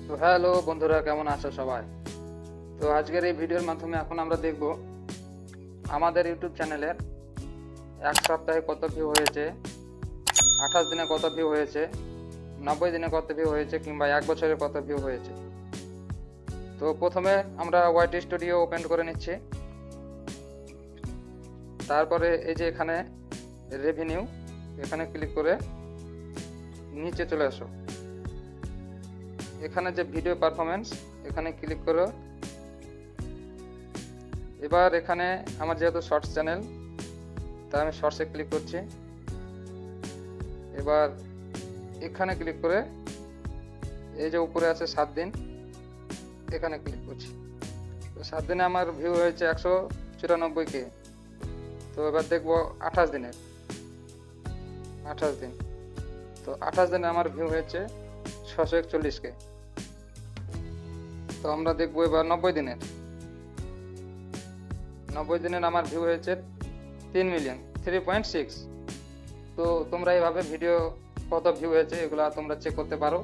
তো হ্যালো বন্ধুরা, কেমন আছো সবাই? তো আজকের এই ভিডিওর মাধ্যমে এখন আমরা দেখব আমাদের ইউটিউব চ্যানেলের এক সপ্তাহে কত ভিউ হয়েছে, 28 দিনে কত ভিউ হয়েছে, 90 দিনে কত ভিউ হয়েছে, কিংবা এক বছরে কত ভিউ হয়েছে। তো প্রথমে আমরা ওয়াইটি স্টুডিও ওপেন করে নিচ্ছি। তারপরে এই যে এখানে রেভিনিউ, এখানে ক্লিক করে নিচে চলে আসো। এখানে যে ভিডিও পারফরমেন্স, এখানে ক্লিক করো। এবার এখানে আমার যেহেতু শর্টস চ্যানেল, তাই আমি শর্টসে ক্লিক করছি। এবার এখানে ক্লিক করে এই যে উপরে আছে 7 দিন, এখানে ক্লিক করছি। তো 7 দিনে আমার ভিউ হয়েছে 194K। তো এবার দেখবো 28 দিনের, 28 দিন। তো 28 দিনে আমার ভিউ হয়েছে 641K। তো আমরা দেখবো এবার 90 দিনের। 90 দিনের আমার ভিউ হয়েছে 3 মিলিয়ন, 3.6। তো তোমরা এইভাবে ভিডিও কত ভিউ হয়েছে এগুলা তোমরা চেক করতে পারো।